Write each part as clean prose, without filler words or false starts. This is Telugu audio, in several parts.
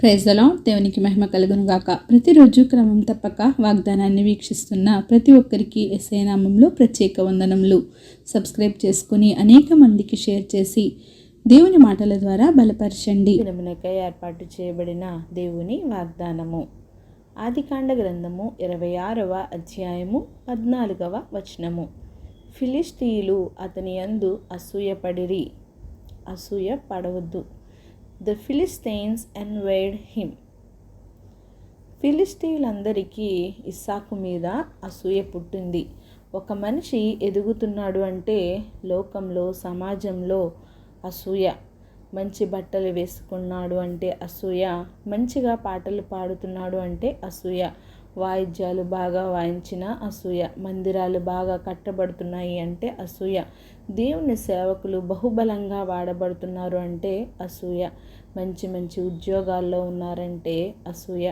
Praise the lord. దేవునికి మహిమ కలుగును గాక. ప్రతిరోజు క్రమం తప్పక వాగ్దానాన్ని వీక్షిస్తున్న ప్రతి ఒక్కరికి యేసయ్య నామములో ప్రత్యేక వందనములు. సబ్స్క్రైబ్ చేసుకుని అనేక మందికి షేర్ చేసి దేవుని మాటల ద్వారా బలపరచండి. దినమునకై ఏర్పాటు చేయబడిన దేవుని వాగ్దానము. ఆదికాండ గ్రంథము 26వ అధ్యాయము 14వ వచనము. ఫిలిష్తీయులు అతని యందు అసూయపడిరి. అసూయ పడవద్దు. The Philistines envied him. ఫిలిష్తీయులందరికీ ఇస్సాకు మీద అసూయ పుట్టింది. ఒక మనిషి ఎదుగుతున్నాడు అంటే లోకంలో, సమాజంలో అసూయ. మంచి బట్టలు వేసుకున్నాడు అంటే అసూయ, మంచిగా పాటలు పాడుతున్నాడు అంటే అసూయ, వాయిద్యాలు బాగా వాయించిన అసూయ, మందిరాలు బాగా కట్టబడుతున్నాయి అంటే అసూయ, దేవుని సేవకులు బహుబలంగా వాడబడుతున్నారు అంటే అసూయ, మంచి మంచి ఉద్యోగాల్లో ఉన్నారంటే అసూయ,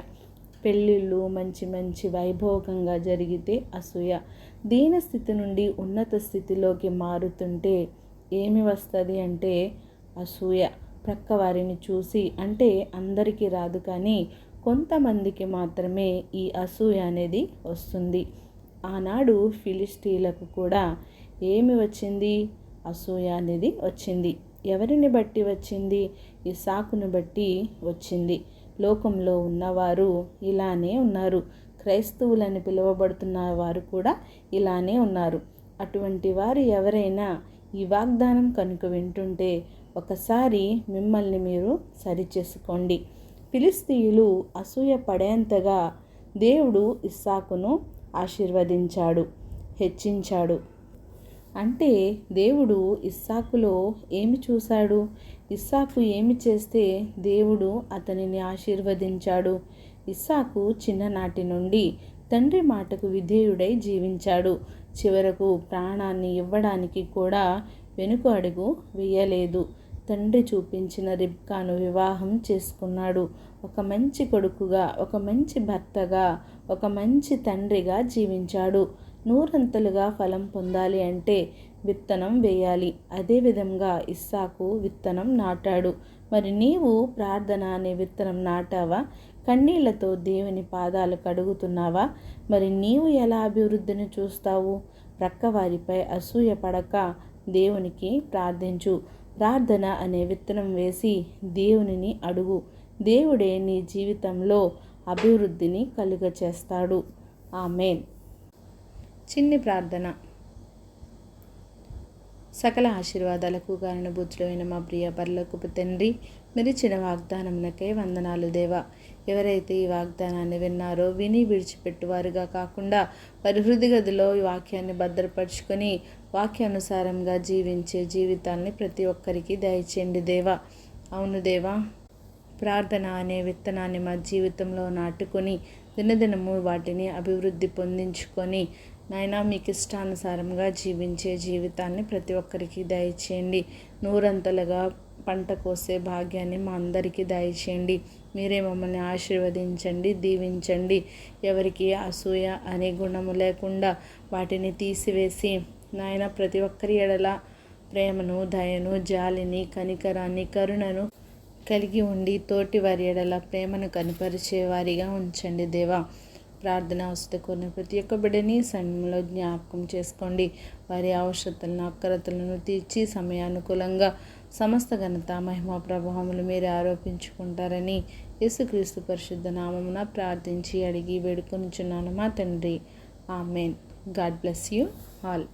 పెళ్ళిళ్ళు మంచి వైభోగంగా జరిగితే అసూయ, దీన స్థితి నుండి ఉన్నత స్థితిలోకి మారుతుంటే ఏమి వస్తుంది అంటే అసూయ. ప్రక్కవారిని చూసి, అంటే అందరికీ రాదు కానీ కొంతమందికి మాత్రమే ఈ అసూయ అనేది వస్తుంది. ఆనాడు ఫిలిష్తీయులకు కూడా ఏమి వచ్చింది? అసూయ అనేది వచ్చింది. ఎవరిని బట్టి వచ్చింది? ఇస్సాకును బట్టి వచ్చింది. లోకంలో ఉన్నవారు ఇలానే ఉన్నారు. క్రైస్తవులని పిలువబడుతున్న వారు కూడా ఇలానే ఉన్నారు. అటువంటి వారు ఎవరైనా ఈ వాగ్దానం కనుక వింటుంటే ఒకసారి మిమ్మల్ని మీరు సరిచేసుకోండి. ఫిలిష్తీయులు అసూయ పడేంతగా దేవుడు ఇస్సాకును ఆశీర్వదించాడు, హెచ్చించాడు. అంటే దేవుడు ఇస్సాకులో ఏమి చూశాడు? ఇస్సాకు ఏమి చేస్తే దేవుడు అతనిని ఆశీర్వదించాడు? ఇస్సాకు చిన్ననాటి నుండి తండ్రి మాటకు విధేయుడై జీవించాడు. చివరకు ప్రాణాన్ని ఇవ్వడానికి కూడా వెనుక అడుగు వేయలేదు. తండ్రి చూపించిన రిబ్కాను వివాహం చేసుకున్నాడు. ఒక మంచి కొడుకుగా, ఒక మంచి భర్తగా, ఒక మంచి తండ్రిగా జీవించాడు. నూరంతలుగా ఫలం పొందాలి అంటే విత్తనం వేయాలి. అదేవిధంగా ఇస్సాకు విత్తనం నాటాడు. మరి నీవు ప్రార్థన అనే విత్తనం నాటావా? కన్నీళ్లతో దేవుని పాదాలు కడుగుతున్నావా? మరి నీవు ఎలా అభివృద్ధిని చూస్తావు? ప్రక్కవారిపై అసూయ పడక దేవునికి ప్రార్థించు. ప్రార్థన అనే విత్తనం వేసి దేవునిని అడుగు. దేవుడే నీ జీవితంలో అభివృద్ధిని కలుగచేస్తాడు. ఆమేన్. చిన్ని ప్రార్థన. సకల ఆశీర్వాదాలకు కారణభూతుడైన మా ప్రియ పరలోకపు తండ్రి, మీరిచ్చిన వాగ్దానమునకై వందనాలు దేవా. ఎవరైతే ఈ వాగ్దానాన్ని విన్నారో విని విడిచిపెట్టువారుగా కాకుండా వారి హృదయగదిలో ఈ వాక్యాన్ని భద్రపరుచుకొని వాక్యానుసారంగా జీవించే జీవితాన్ని ప్రతి ఒక్కరికి దయచేయండి దేవా. అవును దేవా, ప్రార్థన అనే విత్తనాన్ని మా జీవితంలో నాటుకొని దినదినము వాటిని అభివృద్ధి పొందించుకొని నాయనా మీకు ఇష్టానుసారంగా జీవించే జీవితాన్ని ప్రతి ఒక్కరికి దయచేయండి. నూరంతలుగా పంట కోసే భాగ్యాన్ని మా అందరికీ దయచేయండి. మీరే మమ్మల్ని ఆశీర్వదించండి, దీవించండి. ఎవరికి అసూయ అనే గుణము లేకుండా వాటిని తీసివేసి నాయన ప్రతి ఒక్కరి ఎడల ప్రేమను, దయను, జాలిని, కనికరాన్ని, కరుణను కలిగి ఉండి తోటి వారి ఎడల ప్రేమను కనపరిచేవారిగా ఉంచండి దేవా. ప్రార్థన అవసరం కోరిన ప్రతి ఒక్క బిడ్డని సమయంలో జ్ఞాపకం చేసుకోండి. వారి అవసరతలను, అక్కరతలను తీర్చి సమయానుకూలంగా సమస్త ఘనత, మహిమ, ప్రభావములు మీరే ఆరోపించుకుంటారని యేసుక్రీస్తు పరిశుద్ధ నామమున ప్రార్థించి అడిగి వేడుకొనుచున్నాను మా తండ్రి. Amen. God bless you all.